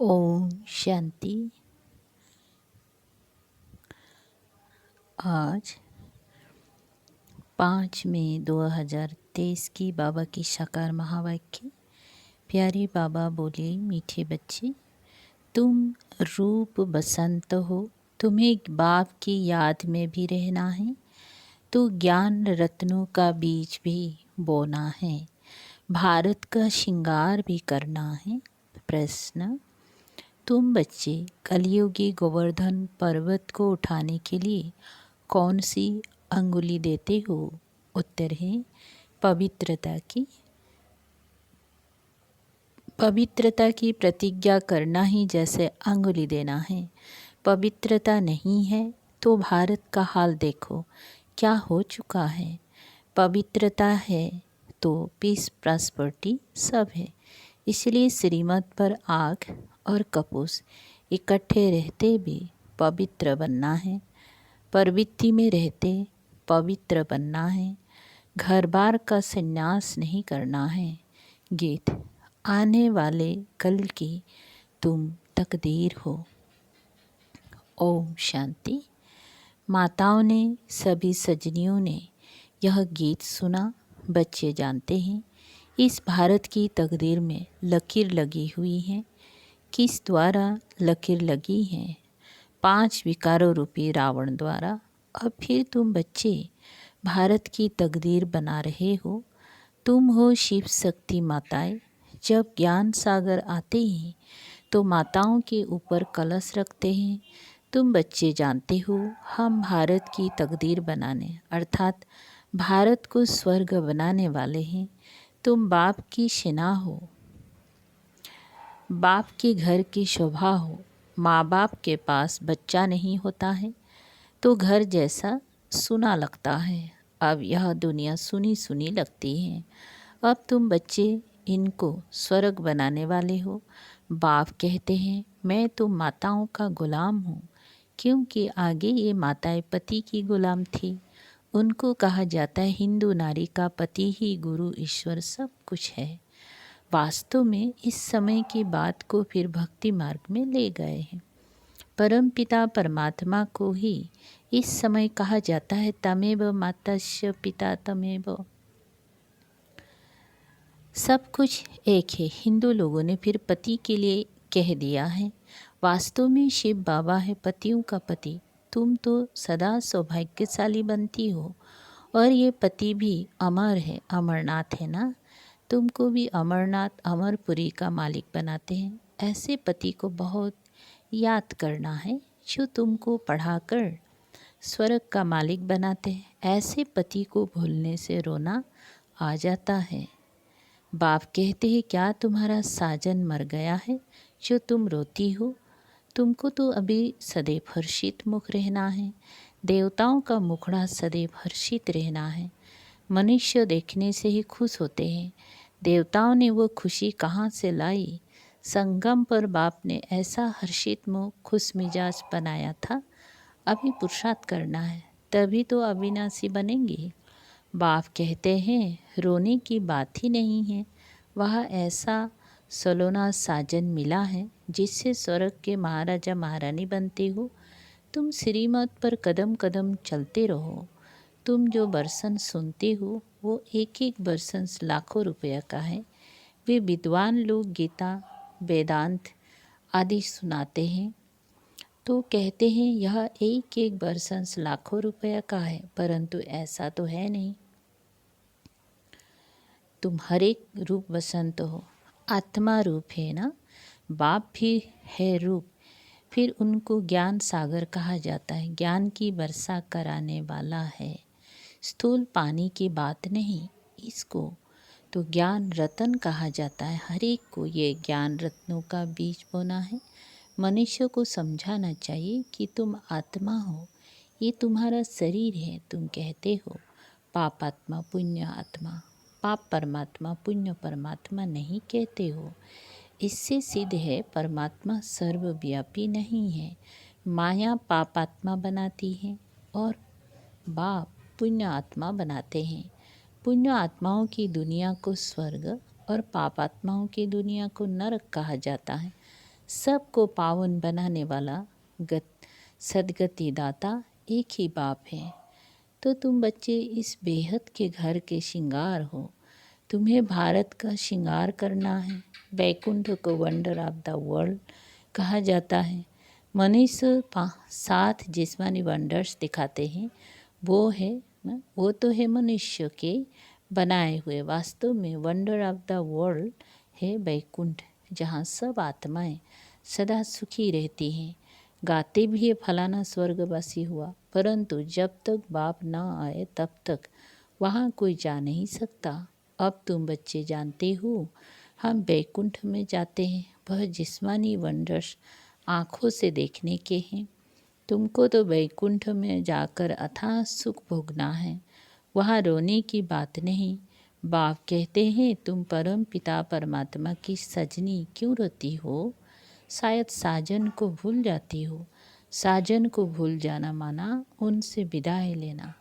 ओम शांति। आज 5 मई 2023 की बाबा की साकार महावाक्य। प्यारे बाबा बोले, मीठे बच्चे, तुम रूप बसंत हो, तुम्हें बाप की याद में भी रहना है, तो ज्ञान रत्नों का बीज भी बोना है, भारत का श्रृंगार भी करना है। प्रश्न: तुम बच्चे कलयुगी गोवर्धन पर्वत को उठाने के लिए कौन सी अंगुली देते हो? उत्तर है पवित्रता की। पवित्रता की प्रतिज्ञा करना ही जैसे अंगुली देना है। पवित्रता नहीं है तो भारत का हाल देखो क्या हो चुका है। पवित्रता है तो पीस प्रॉस्पेरिटी सब है। इसलिए श्रीमत पर आग और कपूस इकट्ठे रहते भी पवित्र बनना है। प्रवृत्ति में रहते पवित्र बनना है। घर बार का संन्यास नहीं करना है। गीत: आने वाले कल की तुम तकदीर हो। ओम शांति। माताओं ने, सभी सजनियों ने यह गीत सुना। बच्चे जानते हैं इस भारत की तकदीर में लकीर लगी हुई है। किस द्वारा लकीर लगी है? 5 विकारों रूपी रावण द्वारा। अब फिर तुम बच्चे भारत की तकदीर बना रहे हो। तुम हो शिव शक्ति माताएं। जब ज्ञान सागर आते हैं तो माताओं के ऊपर कलश रखते हैं। तुम बच्चे जानते हो हम भारत की तकदीर बनाने अर्थात भारत को स्वर्ग बनाने वाले हैं। तुम बाप की सेना हो, बाप के घर की शोभा हो। माँ बाप के पास बच्चा नहीं होता है तो घर जैसा सुना लगता है। अब यह दुनिया सुनी सुनी लगती है। अब तुम बच्चे इनको स्वर्ग बनाने वाले हो। बाप कहते हैं मैं तो माताओं का गुलाम हूँ, क्योंकि आगे ये माताएं पति की गुलाम थी। उनको कहा जाता है हिंदू नारी का पति ही गुरु ईश्वर सब कुछ है। वास्तव में इस समय की बात को फिर भक्ति मार्ग में ले गए हैं। परम पिता परमात्मा को ही इस समय कहा जाता है तमेव मातस्य पिता तमेव। सब कुछ एक है। हिंदू लोगों ने फिर पति के लिए कह दिया है। वास्तव में शिव बाबा है पतियों का पति। तुम तो सदा सौभाग्यशाली बनती हो और ये पति भी अमर है, अमरनाथ है ना। तुमको भी अमरनाथ अमरपुरी का मालिक बनाते हैं। ऐसे पति को बहुत याद करना है जो तुमको पढ़ाकर स्वर्ग का मालिक बनाते हैं। ऐसे पति को भूलने से रोना आ जाता है। बाप कहते हैं क्या तुम्हारा साजन मर गया है जो तुम रोती हो? तुमको तो अभी सदैव हर्षित मुख रहना है। देवताओं का मुखड़ा सदैव हर्षित रहना है। मनुष्य देखने से ही खुश होते हैं। देवताओं ने वो खुशी कहाँ से लाई? संगम पर बाप ने ऐसा हर्षित मुख खुश मिजाज बनाया था। अभी पुरुषार्थ करना है तभी तो अविनाशी बनेंगे। बाप कहते हैं रोने की बात ही नहीं है। वह ऐसा सलोना साजन मिला है जिससे स्वर्ग के महाराजा महारानी बनते हो। तुम श्रीमत पर कदम कदम चलते रहो। तुम जो बरसन सुनते हो वो एक एक बरसन लाखों रुपया का है। वे विद्वान लोग गीता वेदांत आदि सुनाते हैं तो कहते हैं यह एक एक बरसन लाखों रुपया का है, परंतु ऐसा तो है नहीं। तुम हर एक रूप बसंत हो, आत्मा रूप है ना। बाप भी है रूप। फिर उनको ज्ञान सागर कहा जाता है। ज्ञान की वर्षा कराने वाला है। स्थूल पानी की बात नहीं, इसको तो ज्ञान रतन कहा जाता है। हर एक को ये ज्ञान रत्नों का बीज बोना है। मनुष्य को समझाना चाहिए कि तुम आत्मा हो, ये तुम्हारा शरीर है। तुम कहते हो पाप आत्मा पुण्य आत्मा। पाप परमात्मा पुण्य परमात्मा नहीं कहते हो। इससे सिद्ध है परमात्मा सर्वव्यापी नहीं है। माया पाप आत्मा बनाती है और बाप पुण्य आत्मा बनाते हैं। पुण्य आत्माओं की दुनिया को स्वर्ग और पाप आत्माओं की दुनिया को नरक कहा जाता है। सबको पावन बनाने वाला सदगति दाता एक ही बाप है। तो तुम बच्चे इस बेहद के घर के श्रृंगार हो। तुम्हें भारत का श्रृंगार करना है। वैकुंठ को वंडर ऑफ द वर्ल्ड कहा जाता है। मनुष्य 7 जिस्मानी वंडर्स दिखाते हैं, वो तो है मनुष्य के बनाए हुए। वास्तव में वंडर ऑफ द वर्ल्ड है वैकुंठ, जहाँ सब आत्माएं सदा सुखी रहती हैं। गाते भी है फलाना स्वर्गवासी हुआ, परंतु जब तक बाप न आए तब तक वहाँ कोई जा नहीं सकता। अब तुम बच्चे जानते हो, हम वैकुंठ में जाते हैं। वह जिस्मानी वंडर्स आँखों से देखने के हैं। तुमको तो वैकुंठ में जाकर अथाह सुख भोगना है, वहाँ रोने की बात नहीं। बाप कहते हैं, तुम परम पिता परमात्मा की सजनी क्यों रोती हो? शायद साजन को भूल जाती हो। साजन को भूल जाना माना उनसे विदाई लेना।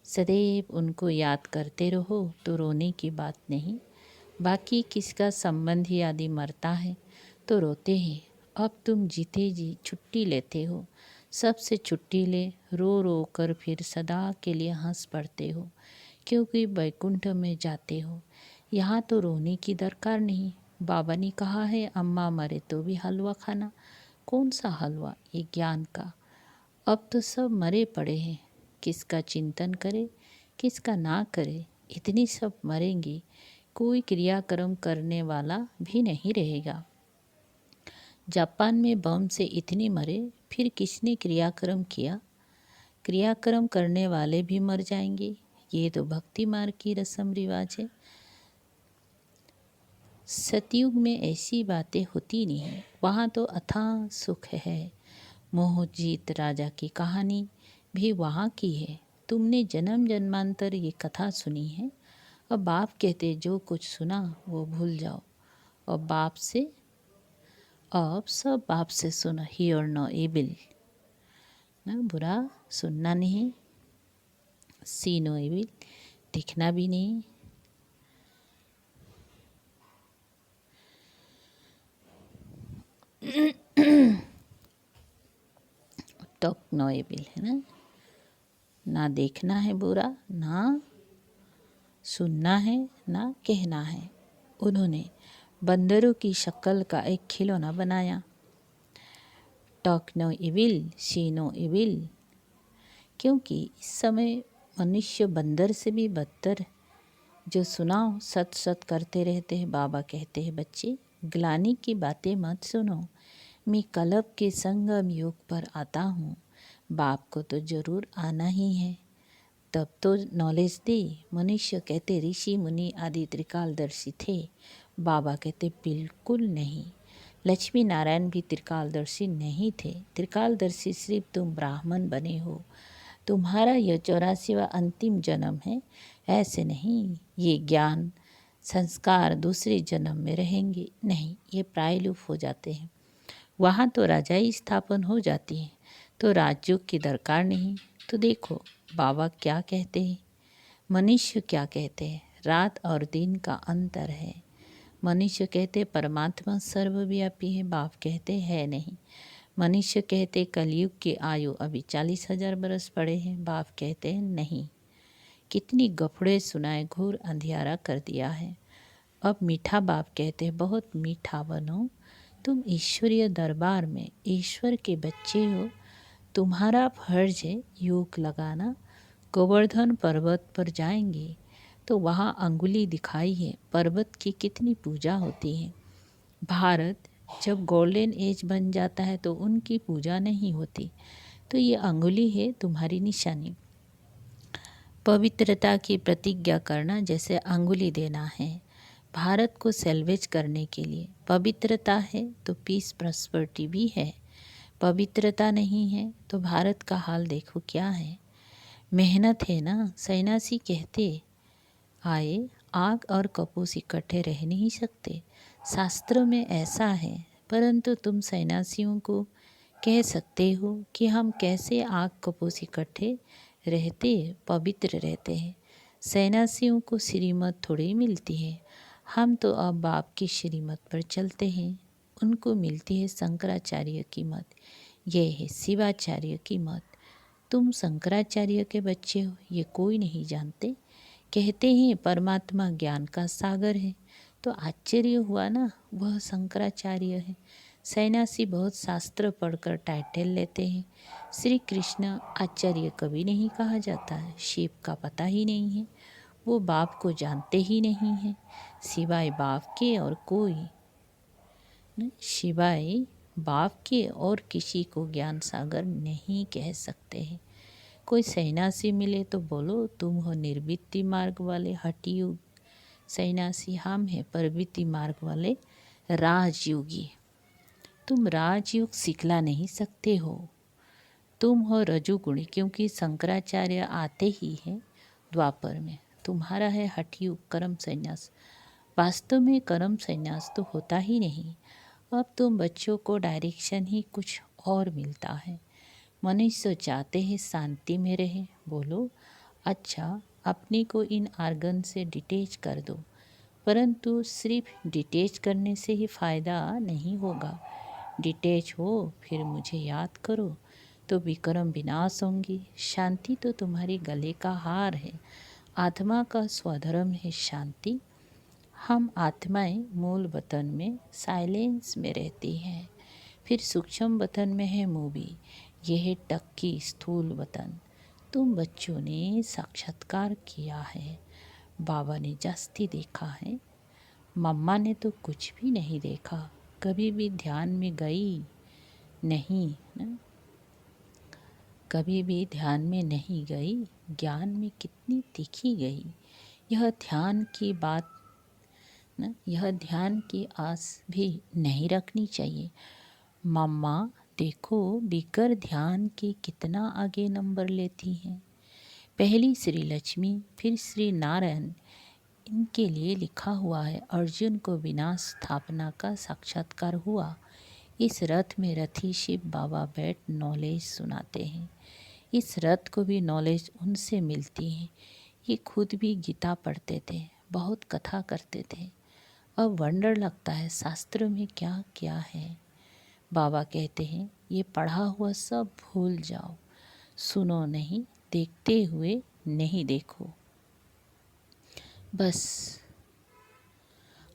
सदैव उनको याद करते रहो तो रोने की बात नहीं। बाकी किसका संबंधी आदि मरता है तो रोते हैं। अब तुम जीते जी छुट्टी लेते हो। सबसे छुट्टी ले रो रो कर फिर सदा के लिए हंस पड़ते हो, क्योंकि वैकुंठ में जाते हो। यहाँ तो रोने की दरकार नहीं। बाबा ने कहा है, अम्मा मरे तो भी हलवा खाना। कौन सा हलवा? ये ज्ञान का। अब तो सब मरे पड़े हैं, किसका चिंतन करे किसका ना करे। इतनी सब मरेंगे, कोई क्रियाक्रम करने वाला भी नहीं रहेगा। जापान में बम से इतने मरे, फिर किसने क्रियाक्रम किया? क्रियाक्रम करने वाले भी मर जाएंगे। ये तो भक्ति मार्ग की रस्म रिवाज है। सतयुग में ऐसी बातें होती नहीं है। वहाँ तो अथाह सुख है। मोहजीत राजा की कहानी भी वहाँ की है। तुमने जन्म जन्मांतर ये कथा सुनी है। अब बाप कहते जो कुछ सुना वो भूल जाओ। और अब सब बाप से सुनो, हियर नो एविल, ना बुरा सुनना नहीं, सी नो एविल दिखना भी नहीं। टॉक नो एविल है ना, ना देखना है बुरा, ना सुनना है, ना कहना है। उन्होंने बंदरों की शक्ल का एक खिलौना बनाया। टॉक नो इविल, सी नो इविल, क्योंकि इस समय मनुष्य बंदर से भी बदतर। जो सुनाओ सत सत करते रहते हैं। बाबा कहते हैं, बच्चे ग्लानि की बातें मत सुनो। मैं कलब के संगम युग पर आता हूँ। बाप को तो जरूर आना ही है, तब तो नॉलेज दे। मनुष्य कहते ऋषि मुनि आदि त्रिकालदर्शी थे। बाबा कहते बिल्कुल नहीं। लक्ष्मी नारायण भी त्रिकालदर्शी नहीं थे। त्रिकालदर्शी सिर्फ तुम ब्राह्मण बने हो। तुम्हारा यह 84वां अंतिम जन्म है। ऐसे नहीं, ये ज्ञान संस्कार दूसरे जन्म में रहेंगे नहीं, ये प्रायलुप हो जाते हैं। वहाँ तो राजाई स्थापन हो जाती है, तो राजयोग की दरकार नहीं। तो देखो बाबा क्या कहते हैं, मनुष्य क्या कहते हैं। रात और दिन का अंतर है। मनुष्य कहते परमात्मा सर्वव्यापी है, बाप कहते है नहीं। मनुष्य कहते कलयुग की आयु अभी 40,000 बरस पड़े हैं, बाप कहते हैं नहीं। कितनी गफड़े सुनाए, घोर अंधियारा कर दिया है। अब मीठा बाप कहते हैं बहुत मीठा बनो। तुम ईश्वरीय दरबार में ईश्वर के बच्चे हो। तुम्हारा फर्ज है योग लगाना। गोवर्धन पर्वत पर जाएंगे तो वहाँ अंगुली दिखाई है, पर्वत की कितनी पूजा होती है। भारत जब गोल्डन एज बन जाता है तो उनकी पूजा नहीं होती। तो ये अंगुली है तुम्हारी निशानी। पवित्रता की प्रतिज्ञा करना जैसे अंगुली देना है। भारत को सेल्वेज करने के लिए पवित्रता है तो पीस प्रॉस्पेरिटी भी है। पवित्रता नहीं है तो भारत का हाल देखो क्या है। मेहनत है ना। सन्यासी कहते आए आग और कपूस इकट्ठे रह नहीं सकते। शास्त्रों में ऐसा है, परंतु तुम सन्यासियों को कह सकते हो कि हम कैसे आग कपूस इकट्ठे रहते पवित्र रहते हैं। सन्यासियों को श्रीमत थोड़ी मिलती है। हम तो अब बाप की श्रीमत पर चलते हैं। उनको मिलती है शंकराचार्य की मत, ये है शिवाचार्य की मत। तुम शंकराचार्य के बच्चे हो, ये कोई नहीं जानते। कहते हैं परमात्मा ज्ञान का सागर है, तो आश्चर्य हुआ ना, वह शंकराचार्य है। सन्यासी बहुत शास्त्र पढ़कर टाइटल लेते हैं, श्री कृष्ण आचार्य कभी नहीं कहा जाता है। शिव का पता ही नहीं है, वो बाप को जानते ही नहीं है, सिवाय बाप के और कोई सिवाय बाप के और किसी को ज्ञान सागर नहीं कह सकते हैं। कोई सन्यासी मिले तो बोलो तुम हो निर्वृत्ति मार्ग वाले हठयुग सन्यासी, हम हैं प्रवृत्ति मार्ग वाले राजयोगी। तुम राजयोग सिखला नहीं सकते हो, तुम हो रजुगुणी, क्योंकि शंकराचार्य आते ही हैं द्वापर में। तुम्हारा है हठयुग कर्म संन्यास, वास्तव में कर्म संन्यास तो होता ही नहीं। अब तुम बच्चों को डायरेक्शन ही कुछ और मिलता है। मनुष्य चाहते हैं शांति में रहे, बोलो अच्छा अपने को इन आर्गन से डिटेच कर दो, परंतु सिर्फ डिटेच करने से ही फ़ायदा नहीं होगा। डिटेच हो फिर मुझे याद करो तो विक्रम विनाश होंगी। शांति तो तुम्हारी गले का हार है, आत्मा का स्वधर्म है शांति। हम आत्माएं मूल वतन में साइलेंस में रहती हैं, फिर सूक्ष्म वतन में है मूवी, यह है टक्की स्थूल वतन। तुम बच्चों ने साक्षात्कार किया है, बाबा ने जास्ती देखा है, मम्मा ने तो कुछ भी नहीं देखा, कभी भी ध्यान में गई नहीं ना, कभी भी ध्यान में नहीं गई, ज्ञान में कितनी तीखी गई। यह ध्यान की बात ना, यह ध्यान की आस भी नहीं रखनी चाहिए। मम्मा देखो बिकर ध्यान के कितना आगे नंबर लेती हैं। पहली श्री लक्ष्मी फिर श्री नारायण, इनके लिए लिखा हुआ है अर्जुन को विनाश स्थापना का साक्षात्कार हुआ। इस रथ में रथी शिव बाबा बैठ नॉलेज सुनाते हैं। इस रथ को भी नॉलेज उनसे मिलती है। ये खुद भी गीता पढ़ते थे, बहुत कथा करते थे। अब वंडर लगता है शास्त्र में क्या क्या है। बाबा कहते हैं ये पढ़ा हुआ सब भूल जाओ, सुनो नहीं, देखते हुए नहीं देखो। बस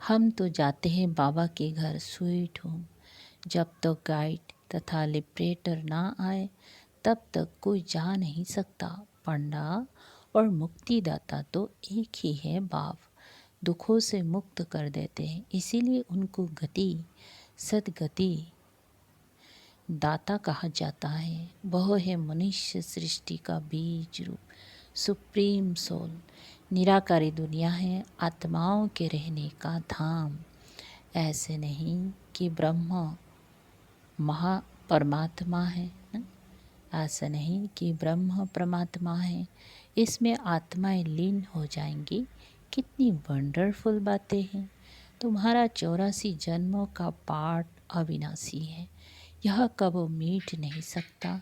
हम तो जाते हैं बाबा के घर स्वीट होम। जब तक तो गाइड तथा लिबरेटर ना आए तब तक कोई जा नहीं सकता। पंडा और मुक्तिदाता तो एक ही है बाप, दुखों से मुक्त कर देते हैं, इसीलिए उनको गति सदगति दाता कहा जाता है। वह है मनुष्य सृष्टि का बीज रूप, सुप्रीम सोल। निराकारी दुनिया है आत्माओं के रहने का धाम। ऐसे नहीं कि ब्रह्म महा परमात्मा है ना? ऐसा नहीं कि ब्रह्म परमात्मा है, इसमें आत्माएं लीन हो जाएंगी। कितनी वंडरफुल बातें हैं। तुम्हारा 84 जन्मों का पाठ अविनाशी है, यह कबो मिट नहीं सकता।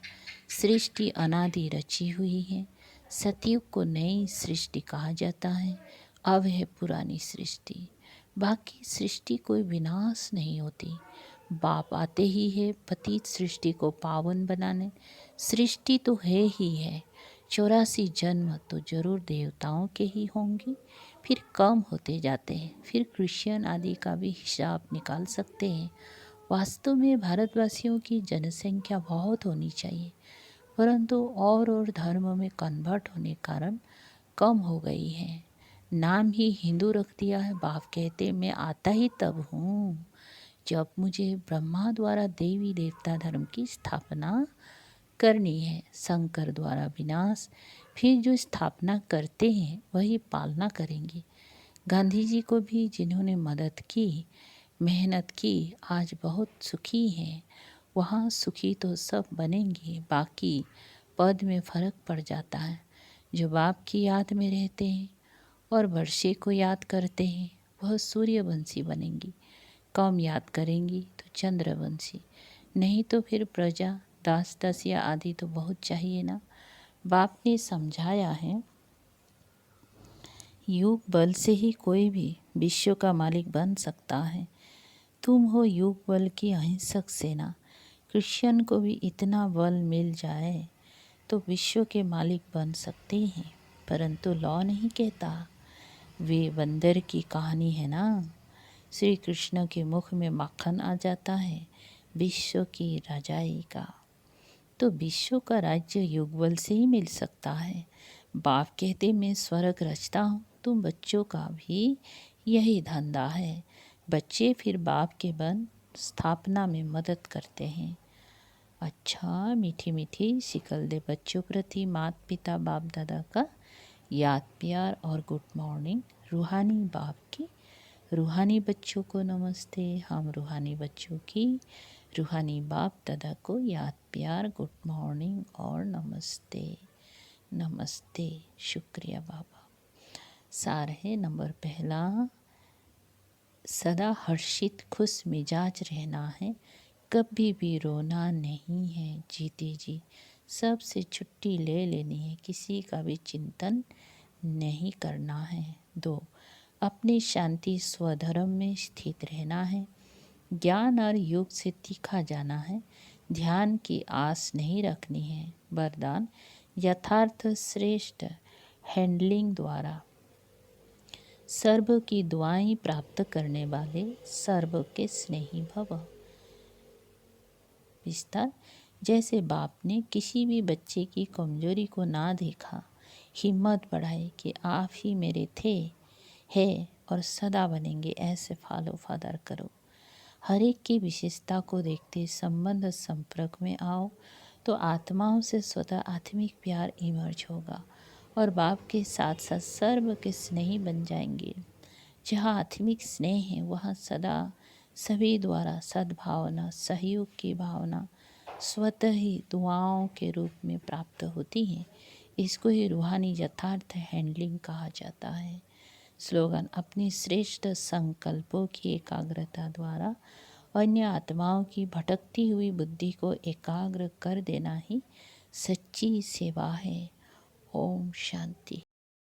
सृष्टि अनादि रची हुई है। सतयुग को नई सृष्टि कहा जाता है, अब है पुरानी सृष्टि। बाकी सृष्टि कोई विनाश नहीं होती, बाप आते ही है पतित सृष्टि को पावन बनाने। सृष्टि तो है ही है, 84 जन्म तो जरूर देवताओं के ही होंगे, फिर कम होते जाते हैं, फिर क्रिश्चियन आदि का भी हिसाब निकाल सकते हैं। वास्तव में भारतवासियों की जनसंख्या बहुत होनी चाहिए, परंतु और धर्म में कन्वर्ट होने कारण कम हो गई है। नाम ही हिंदू रख दिया है। बाप कहते मैं आता ही तब हूँ जब मुझे ब्रह्मा द्वारा देवी देवता धर्म की स्थापना करनी है, शंकर द्वारा विनाश, फिर जो स्थापना करते हैं वही पालना करेंगे। गांधी जी को भी जिन्होंने मदद की, मेहनत की, आज बहुत सुखी हैं। वहाँ सुखी तो सब बनेंगे, बाकी पद में फ़र्क पड़ जाता है। जो बाप की याद में रहते हैं और वर्षे को याद करते हैं वह सूर्यवंशी बनेंगी, कम याद करेंगी तो चंद्रवंशी, नहीं तो फिर प्रजा दास दासिया आदि तो बहुत चाहिए ना। बाप ने समझाया है युग बल से ही कोई भी विश्व का मालिक बन सकता है। तुम हो युग बल की अहिंसक सेना। क्रिश्चियन को भी इतना बल मिल जाए तो विश्व के मालिक बन सकते हैं, परंतु लॉ नहीं कहता। वे बंदर की कहानी है ना। श्री कृष्ण के मुख में माखन आ जाता है विश्व की राजाई का। तो विश्व का राज्य युगबल से ही मिल सकता है। बाप कहते मैं स्वर्ग रचता हूँ, तुम बच्चों का भी यही धंधा है। बच्चे फिर बाप के बन स्थापना में मदद करते हैं। अच्छा, मीठी मीठी सिकल दे बच्चों प्रति माता पिता बाप दादा का याद प्यार और गुड मॉर्निंग। रूहानी बाप की रूहानी बच्चों को नमस्ते। हम रूहानी बच्चों की रूहानी बाप दादा को याद प्यार गुड मॉर्निंग और नमस्ते। नमस्ते, शुक्रिया बाबा। सार है नंबर पहला, सदा हर्षित खुश मिजाज रहना है, कभी भी रोना नहीं है जीते जी। सबसे छुट्टी ले लेनी है, किसी का भी चिंतन नहीं करना है। 2, अपनी शांति स्वधर्म में स्थित रहना है, ज्ञान और योग से तीखा जाना है, ध्यान की आस नहीं रखनी है। वरदान, यथार्थ श्रेष्ठ हैंडलिंग द्वारा सर्व की दुआएं प्राप्त करने वाले सर्व के स्नेही भव। विस्तार, जैसे बाप ने किसी भी बच्चे की कमजोरी को ना देखा, हिम्मत बढ़ाई कि आप ही मेरे थे, है और सदा बनेंगे, ऐसे फॉलो फादर करो। हर एक की विशेषता को देखते संबंध संपर्क में आओ तो आत्माओं से स्वतः आत्मिक प्यार इमर्ज होगा और बाप के साथ साथ सर्व के स्नेही बन जाएंगे। जहाँ आत्मिक स्नेह है वहाँ सदा सभी द्वारा सद्भावना सहयोग की भावना स्वतः ही दुआओं के रूप में प्राप्त होती है। इसको ही रूहानी यथार्थ हैंडलिंग कहा जाता है। स्लोगन, अपनी श्रेष्ठ संकल्पों की एकाग्रता द्वारा अन्य आत्माओं की भटकती हुई बुद्धि को एकाग्र कर देना ही सच्ची सेवा है। ओम शांति।